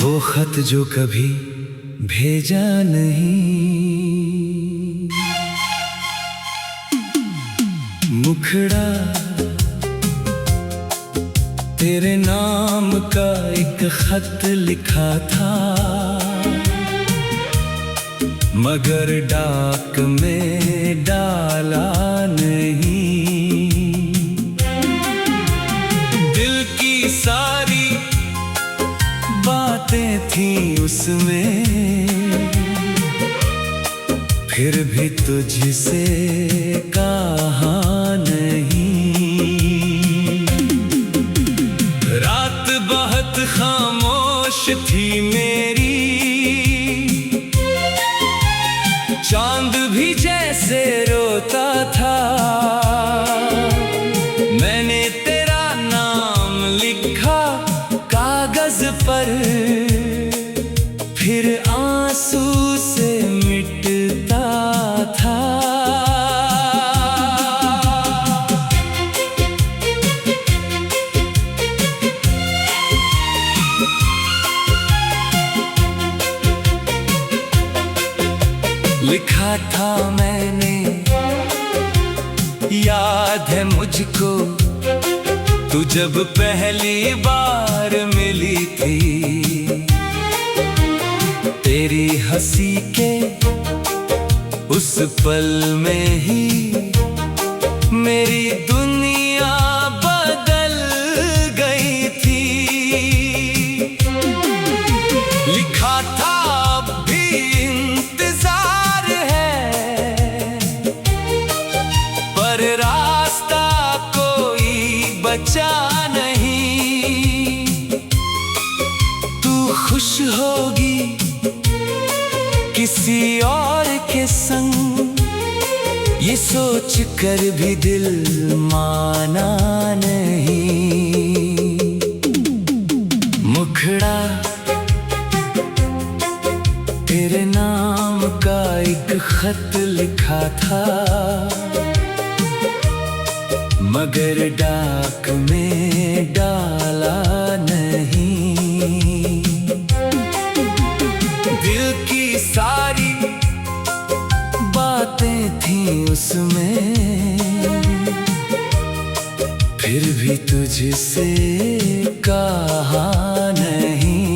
वो खत जो कभी भेजा नहीं, मुखड़ा तेरे नाम का एक खत लिखा था, मगर डाक में डाला नहीं। दिल की सारी बातें थी उसमें, फिर भी तुझसे कहा नहीं। रात बहुत खामोश थी मेरी, चांद भी जैसे रोता था। मैंने तेरा नाम लिखा कागज पर, फिर आंसू से मिटता था। लिखा था मैंने, याद है मुझको, तू जब पहली बार मिली थी। तेरी हंसी के उस पल में ही मेरी दुनिया बदल गई थी। लिखा था अब भी इंतजार है, पर रास्ता कोई बचा नहीं। तू खुश होगी किसी और के संग, ये सोच कर भी दिल माना नहीं। मुखड़ा तेरे नाम का एक खत लिखा था, मगर डाक में डाला नहीं। दिल की सारी बातें थी उसमें, फिर भी तुझसे कहा नहीं।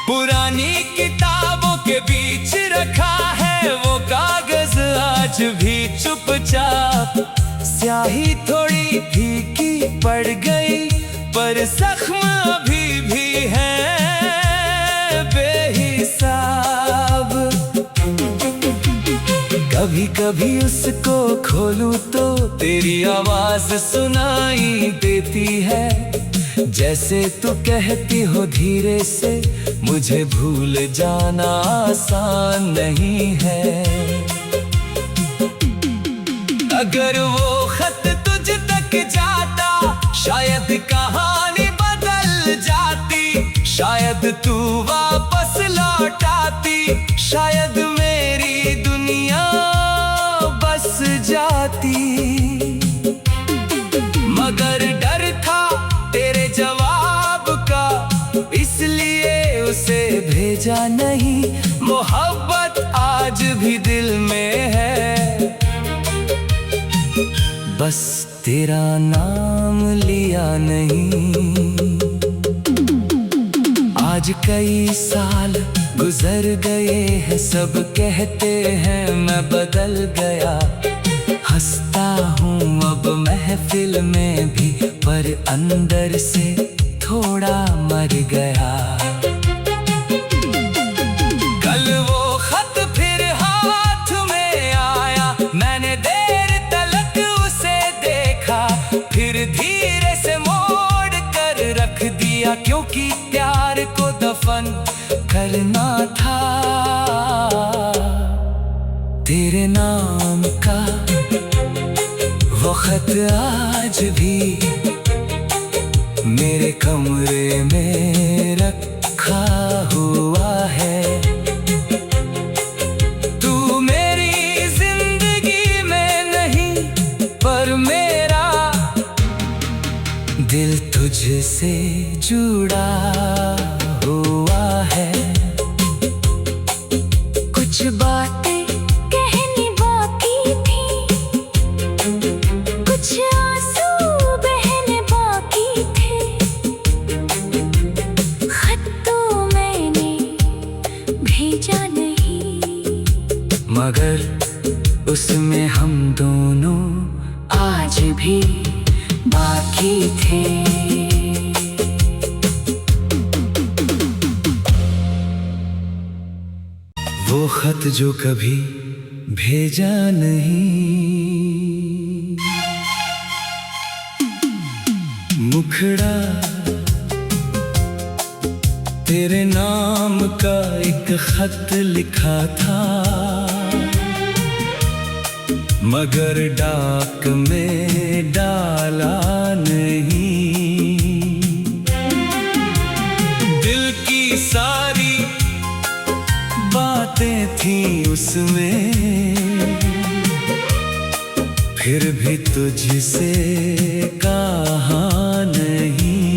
पुरानी किताबों के बीच रखा है वो कागज आज भी चुपचाप। स्याही थोड़ी फीकी पड़ गई, पर जख्म अभी भी है बेहिसाब। कभी कभी उसको खोलूं तो तेरी आवाज सुनाई देती है, जैसे तू कहती हो धीरे से, मुझे भूल जाना आसान नहीं है। अगर वो खत तुझ तक जाता, शायद कहानी बदल जाती। शायद तू वापस लौट आती, शायद मेरी दुनिया बस जाती। मगर डर था तेरे जवाब का, इसलिए उसे भेजा नहीं। मोहब्बत आज भी दिल में है, बस तेरा नाम लिया नहीं। आज कई साल गुजर गए हैं, सब कहते हैं मैं बदल गया। हंसता हूँ अब महफिल में भी, पर अंदर से थोड़ा मर गया। कल वो खत फिर हाथ में आया, मैंने देर तलक उसे देखा, फिर धीरे से मोड़ कर रख दिया, क्योंकि प्यार को दफन करना था। तेरे नाम का वो खत आज भी मेरे कमरे में रखा हुआ है। तू मेरी जिंदगी तुझसे जुड़ा हुआ है। कुछ बातें कहनी बाकी थी, कुछ आंसू बहने बाकी थे। खत तो मैंने भेजा नहीं, मगर उसमें हम दोनों आज भी बाकी थे। वो खत जो कभी भेजा नहीं, मुखड़ा तेरे नाम का एक खत लिखा था, मगर डाक में डाला नहीं। दिल की सारी बातें थी उसमें, फिर भी तुझसे कहा नहीं।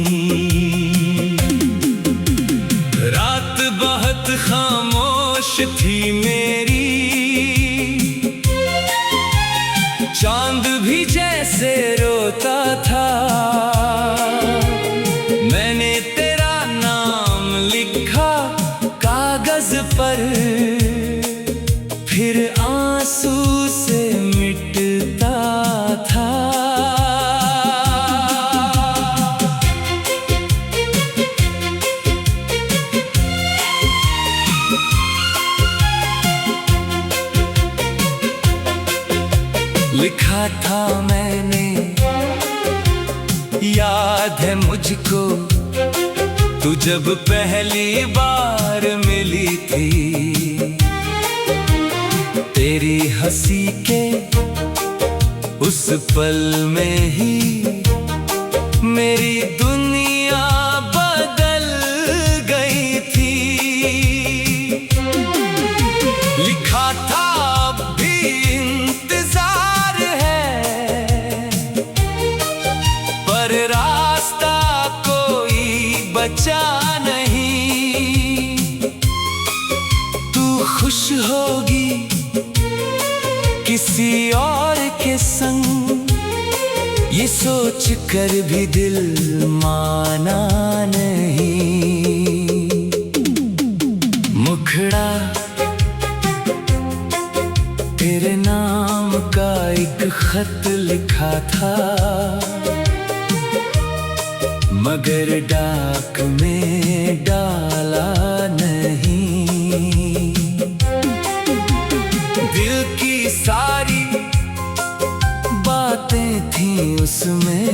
रात बहुत खामोश थी मेरी, चांद भी जैसे रोता था। मैंने तेरा नाम लिखा कागज पर, फिर आंसू से मिटता था। लिखा था मैंने, याद है मुझको, तू जब पहली बार मिली थी। तेरी हंसी के उस पल में ही मेरी दुनिया बदल गई थी। लिखा था अब भी इंतजार है, पर रास्ता कोई बचा नहीं। तू खुश होगी किसी और के संग, ये सोच कर भी दिल माना नहीं। मुखड़ा तेरे नाम का एक खत लिखा था, मगर डाक में डाला नहीं। दिल की सारी बातें थी उसमें,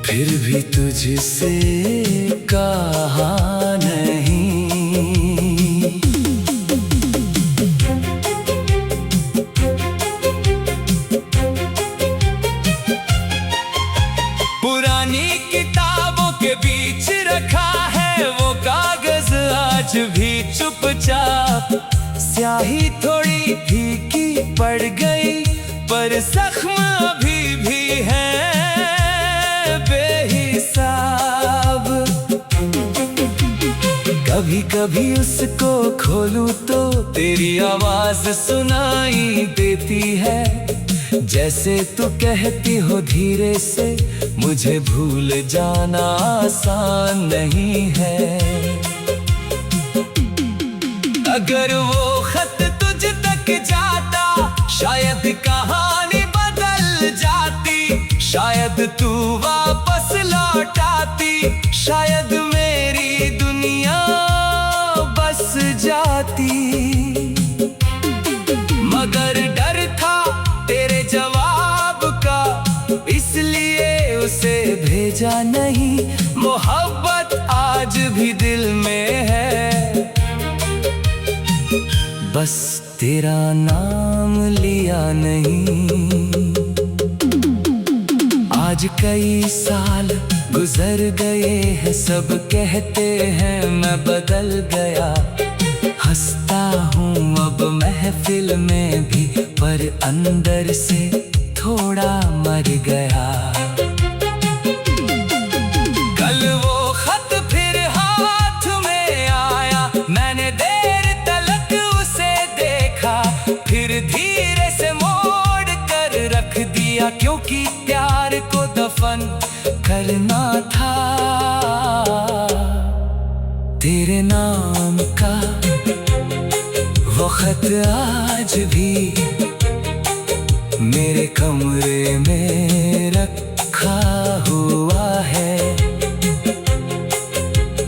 फिर भी तुझसे कहा नहीं। पुरानी किताबों के बीच रखा है वो कागज आज भी चुपचाप। स्याही थोड़ी फीकी पड़ गई, पर जख्म अभी भी है बेहिसाब। कभी कभी उसको खोलूं तो तेरी आवाज सुनाई देती है, जैसे तू कहती हो धीरे से, मुझे भूल जाना आसान नहीं है। अगर वो खत तुझ तक जाता, शायद कहानी बदल जाती। शायद तू वापस लौट आती, शायद मेरी दुनिया बस जाती। मगर डर था तेरे जवाब का, इसलिए उसे भेजा नहीं। मोहब्बत आज भी दिल में है, बस तेरा नाम लिया नहीं। आज कई साल गुजर गए हैं, सब कहते हैं मैं बदल गया। हंसता हूँ अब महफिल में भी, पर अंदर से थोड़ा मर गया। क्योंकि प्यार को दफन करना था। तेरे नाम का वो खत आज भी मेरे कमरे में रखा हुआ है।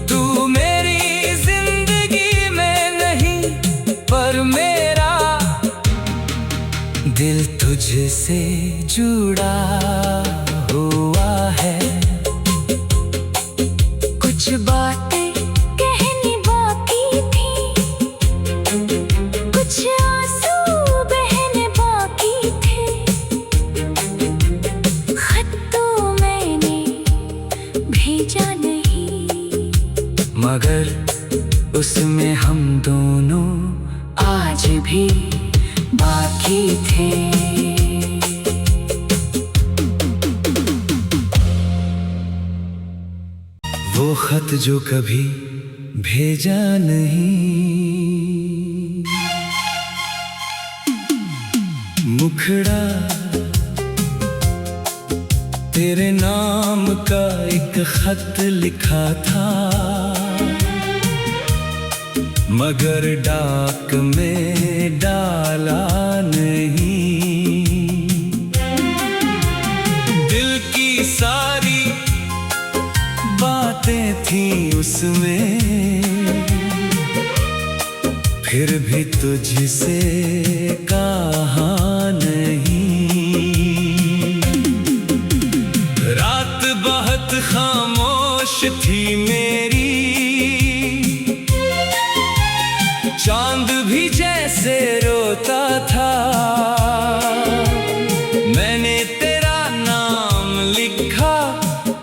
तू मेरी जिंदगी में नहीं, पर मेरा दिल तुझसे जुड़ा हुआ है। कुछ बातें कहनी बाकी थी, कुछ आंसू बहने बाकी थे। खत तो मैंने भेजा नहीं, मगर उसमें हम दोनों आज भी बाकी थे। वो खत जो कभी भेजा नहीं, मुखड़ा तेरे नाम का एक खत लिखा था, मगर डाक में डाला नहीं। दिल की सारी बातें थी उसमें, फिर भी तुझसे कहा नहीं। रात बहुत खामोश थी मेरी, चांद भी जैसे रोता था। मैंने तेरा नाम लिखा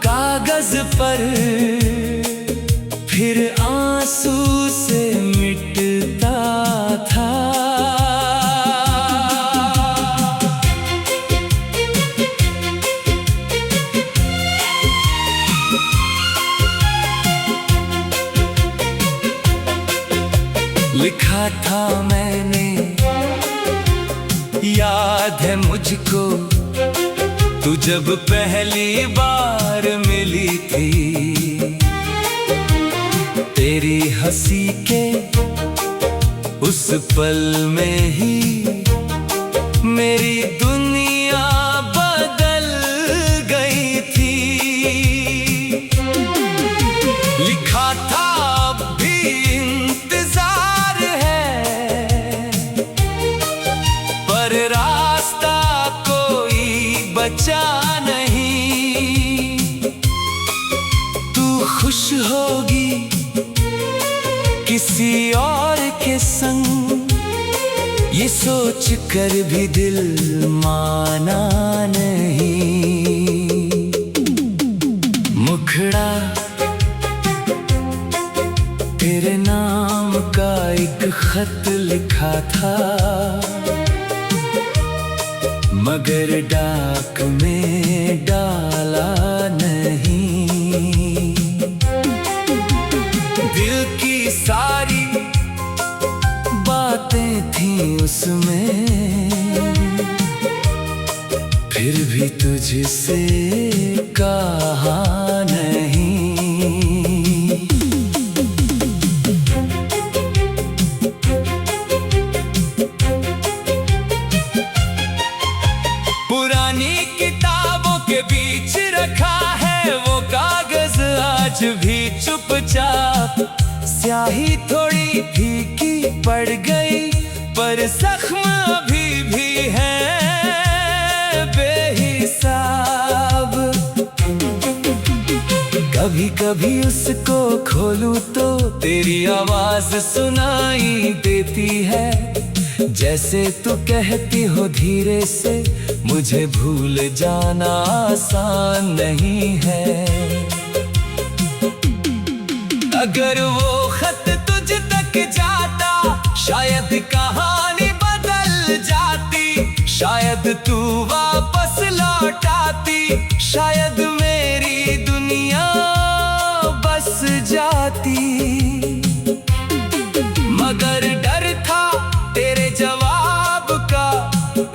कागज पर, फिर आंसू से मिटता था। लिखा था मैंने, याद है मुझको, तू जब पहली बार मिली थी। तेरी हंसी के उस पल में ही मेरी दुनिया बदल गई थी। लिखा था अब भी इंतजार है, पर रास्ता कोई बचा नहीं। तू खुश होगी किसी और के संग, ये सोच कर भी दिल माना नहीं। मुखड़ा तेरे नाम का एक खत लिखा था, मगर डाक में डाला नहीं। दिल की सारी बातें थी उसमें, फिर भी तुझसे कहा नहीं। पुरानी किताबों के बीच रखा है वो कागज आज भी चुपचाप। स्याही थोड़ी फीकी पड़ गई, पर जख्म अभी भी है बेहिसाब। कभी कभी उसको खोलूं तो तेरी आवाज सुनाई देती है, जैसे तू कहती हो धीरे से, मुझे भूल जाना आसान नहीं है। अगर वो खत तुझ तक जाता, शायद कहानी बदल जाती। शायद तू वापस लौट आती, शायद मेरी दुनिया बस जाती। मगर डर था तेरे जवाब का,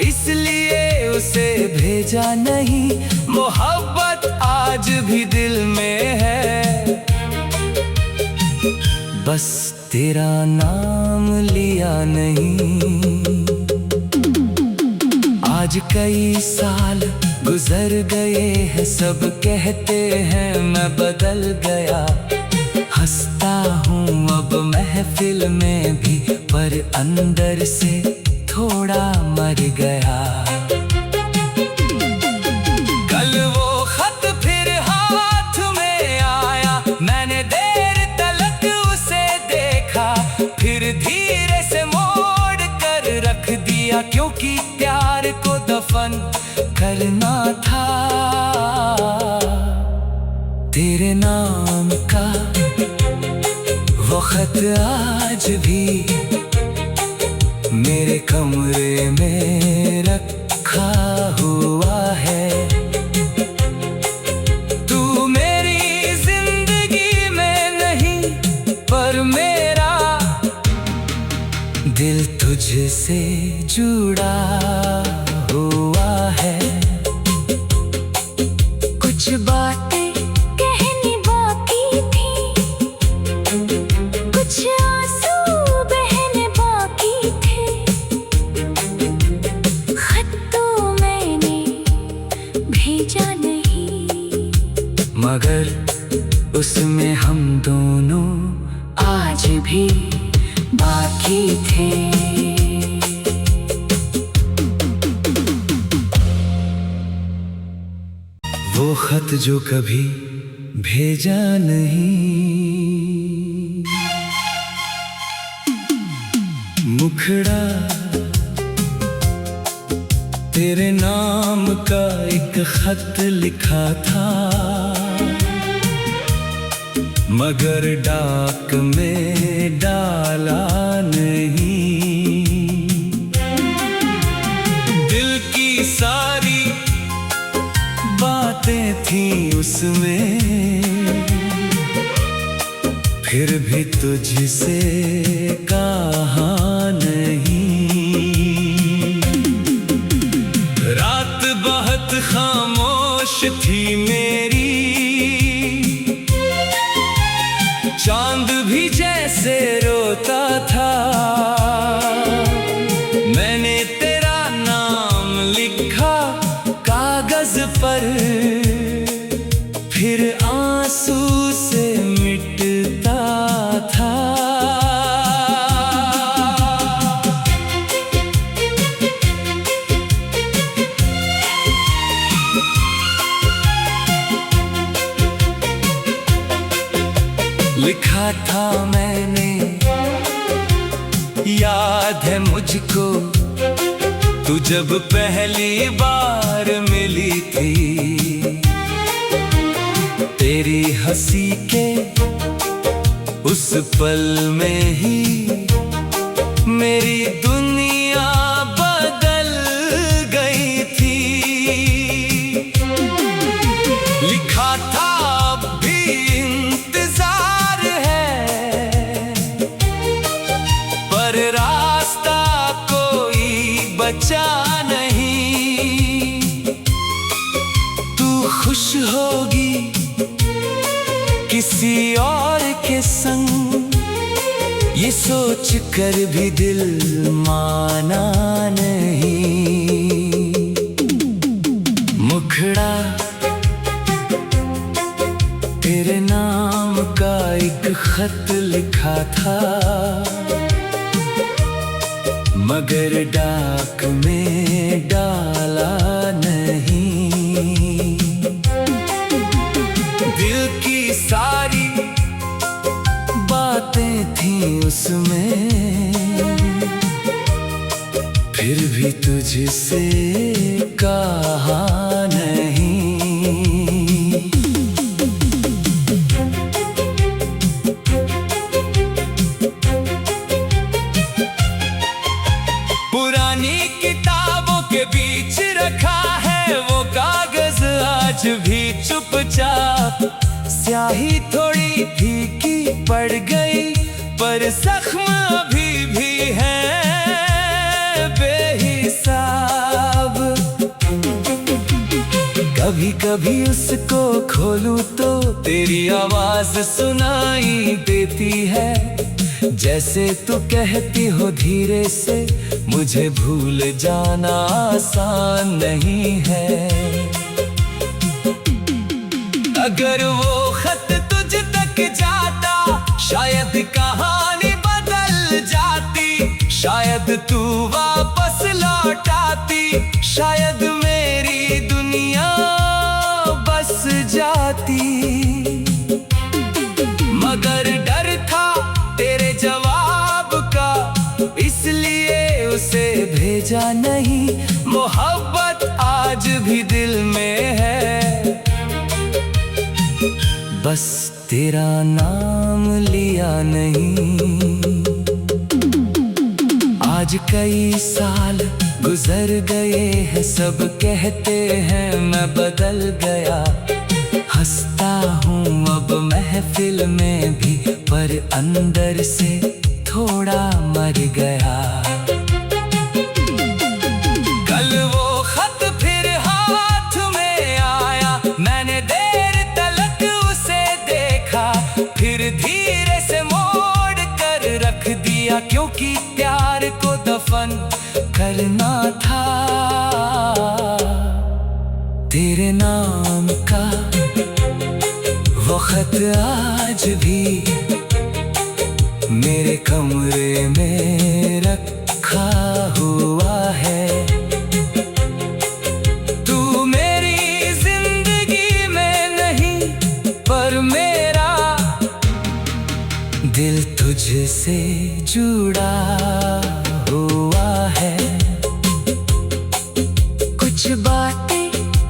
इसलिए उस उसे भेजा नहीं, मोहब्बत आज भी दिल में है। बस तेरा नाम लिया नहीं। आज कई साल गुजर गए हैं, सब कहते हैं मैं बदल गया। हंसता हूँ अब महफिल में भी, पर अंदर से थोड़ा मर गया। कल वो खत फिर हाथ में आया, मैंने देर तलक उसे देखा, फिर धीरे से मोड़ कर रख दिया, क्योंकि प्यार को दफन करना था। तेरे नाम का वो खत आज भी मेरे कमरे में रखा हुआ है। तू मेरी जिंदगी में नहीं, पर मेरा दिल तुझसे जुड़ा हुआ है। कुछ बातें कहनी बाकी थी, कुछ आंसू बहने बाकी थे। खत तो मैंने भेजा नहीं, मगर उसमें हम दोनों आज भी बाकी थे। वो खत जो कभी भेजा नहीं, मुखड़ा तेरे नाम का एक खत लिखा था, मगर डाक में डाला नहीं। दिल की सारी बातें थी उसमें, फिर भी तुझसे कहा नहीं। रात बहुत खामोश थी मेरी, चांद भी जैसे रोता था। मैंने तेरा नाम लिखा कागज पर, फिर आंसू से मिटता था। लिखा था मैंने, याद है मुझको, तू जब पहली बार मिली थी। तेरी हंसी के उस पल में ही मेरी दुनिया बदल गई थी। लिखा था अब भी इंतजार है, पर रास्ता कोई बचा नहीं। तू खुश होगी किसी और के संग, ये सोच कर भी दिल माना नहीं। मुखड़ा तेरे नाम का एक खत लिखा था, मगर डाक में डाला नहीं। दिल की सारी बातें थी उसमें, फिर भी तुझसे कहा नहीं। पुरानी किताबों के बीच रखा है वो कागज, आज भी चुपचाप। स्याही थोड़ी फीकी पड़ गई, पर जख्म अभी भी है बेहिसाब। कभी कभी उसको खोलूं तो तेरी आवाज सुनाई देती है, जैसे तू कहती हो धीरे से, मुझे भूल जाना आसान नहीं है। अगर वो खत तुझ तक जाता, शायद कहानी बदल जाती, शायद तू वापस लौट आती, शायद मेरी दुनिया बस जाती। मगर डर था तेरे जवाब का, इसलिए उसे भेजा नहीं। मोहब्बत आज भी दिल में है, बस तेरा नाम लिया नहीं। आज कई साल गुजर गए हैं, सब कहते हैं मैं बदल गया। हंसता हूँ अब महफिल में भी, पर अंदर से थोड़ा मर गया। कल वो खत फिर हाथ में आया, मैंने देर तलक उसे देखा, फिर धीरे से मोड़ कर रख दिया, क्योंकि प्यार को दफन करना था। तेरे नाम का वो खत आज भी मेरे कमरे में रखा हुआ है। तू मेरी जिंदगी में नहीं, पर मेरा दिल तुझसे जुड़ा हुआ है। कुछ बातें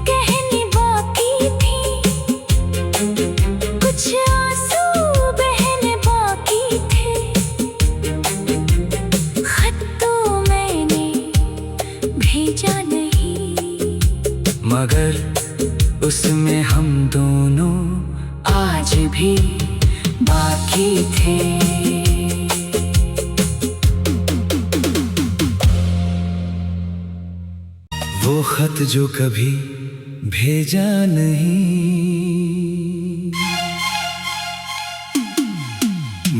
कहनी बाकी थी, कुछ आंसू बहने बाकी थे। खत तो मैंने भेजा नहीं, मगर उसमें हम दोनों आज भी बाकी थे। वो खत जो कभी भेजा नहीं,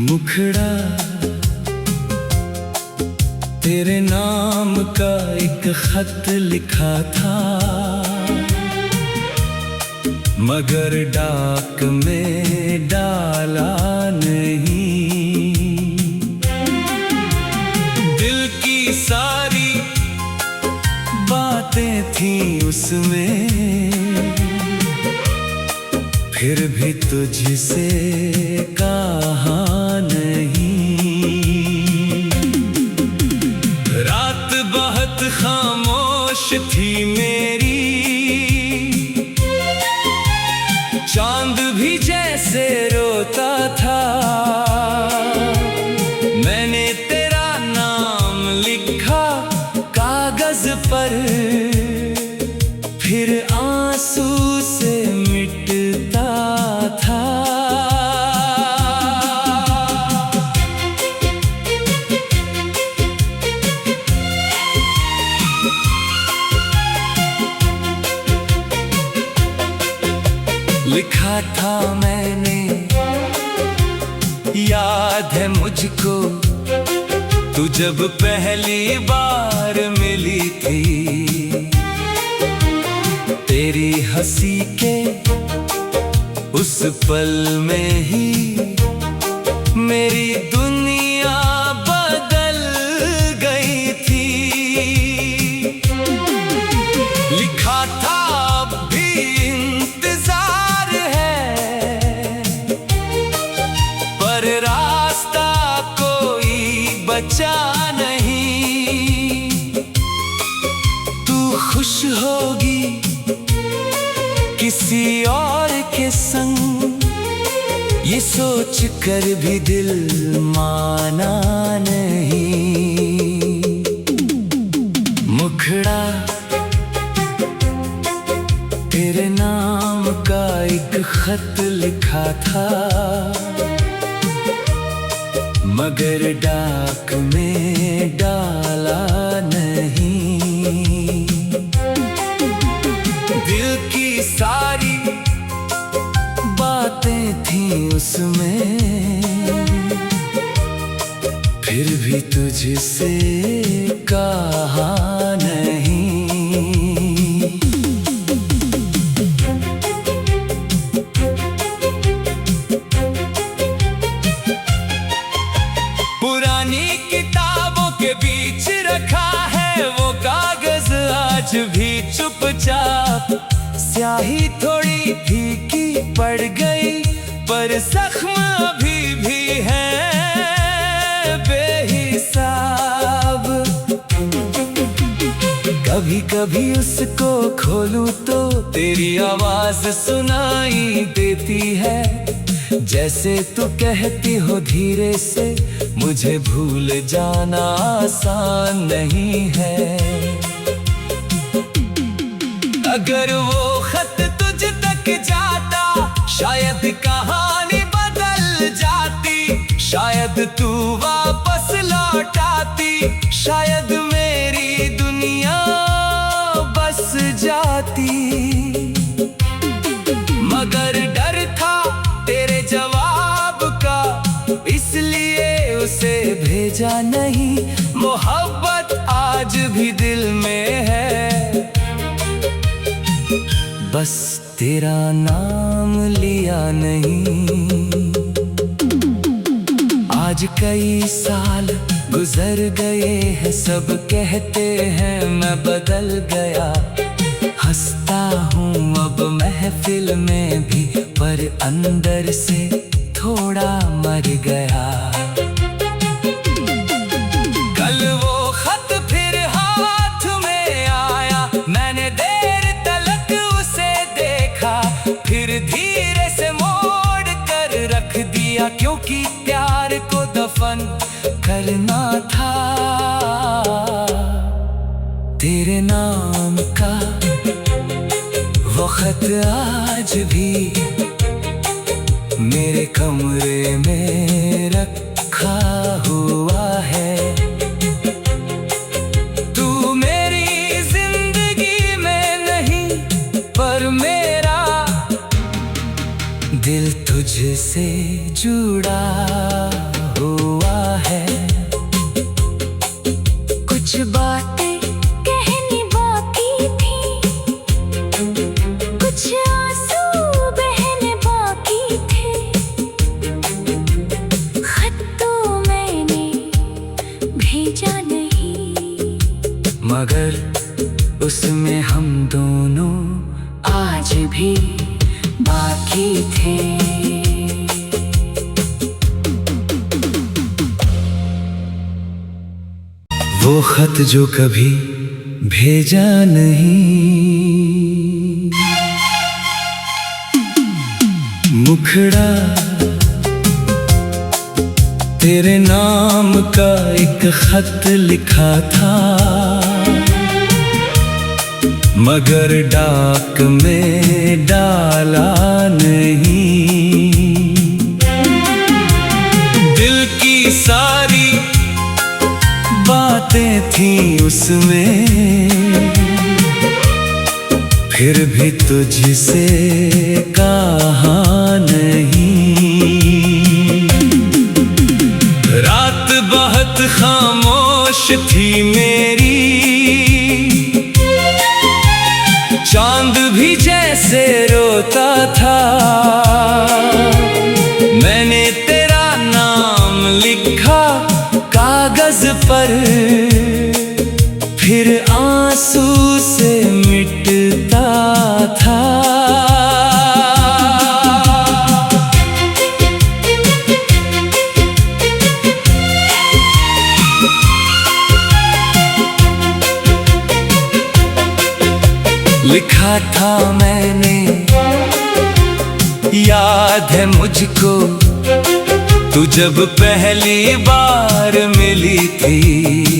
मुखड़ा तेरे नाम का एक खत लिखा था, मगर डाक में डाला नहीं। दिल की सारी बातें थी उसमें, फिर भी तुझसे कहा नहीं। रात बहुत खामोश थी मेरी, चांद भी जैसे रोता था। मैंने तेरा नाम लिखा कागज पर, फिर आंसू से मिटता था। लिखा था मैंने, याद है मुझको, तू जब पहली बार मिली थी। तेरी हंसी के उस पल में ही मेरी दुनिया बदल गई थी। लिखा था अब भी इंतजार है, पर रास्ता कोई बचा नहीं। तू खुश होगी किसी और के संग, ये सोच कर भी दिल माना नहीं। मुखड़ा तेरे नाम का एक खत लिखा था, मगर डाक में डाला नहीं। दिल की तुझसे कहा नहीं। पुरानी किताबों के बीच रखा है वो कागज आज भी चुपचाप। स्याही थोड़ी फीकी पड़ गई पर जख्म अभी भी है बेहिसाब। कभी कभी उसको खोलूं तो तेरी आवाज सुनाई देती है, जैसे तू कहती हो धीरे से मुझे भूल जाना आसान नहीं है। अगर वो खत तुझ तक जाता शायद कहानी बदल जाती, शायद तू वापस लौट आती, शायद मेरी दुनिया बस जाती। मगर डर था तेरे जवाब का इसलिए उसे भेजा नहीं। मोहब्बत आज भी दिल में है, बस तेरा नाम लिया नहीं। आज कई साल गुजर गए हैं, सब कहते हैं मैं बदल गया। हंसता हूँ अब महफिल में भी पर अंदर से थोड़ा मर गया। कल वो खत फिर हाथ में आया, मैंने देर तलक उसे देखा, फिर धीरे से मोड़ कर रख दिया, क्योंकि प्यार को दफन करना था। तेरे नाम का वो खत आज भी मेरे कमरे में रखा हुआ है। तू मेरी जिंदगी में नहीं पर मेरा दिल तुझसे जुड़ा हुआ है। कुछ बातें कहनी बाकी थी, कुछ आंसू बहने बाकी थे। खत तो मैंने भेजा नहीं, मगर उसमें हम दोनों आज भी बाकी थे। वो खत जो कभी भेजा नहीं, मुखड़ा तेरे नाम का एक खत लिखा था, मगर डाक में डाला नहीं। दिल की सारी बातें थी उसमें, फिर भी तुझसे कहा नहीं। रात बहुत खामोश थी मेरी, चांद भी जैसे रोता था। मैंने तेरा नाम लिखा कागज पर, फिर आंसू से मिटता था। लिखा था मैंने, याद है मुझको, तू जब पहली बार मिली थी।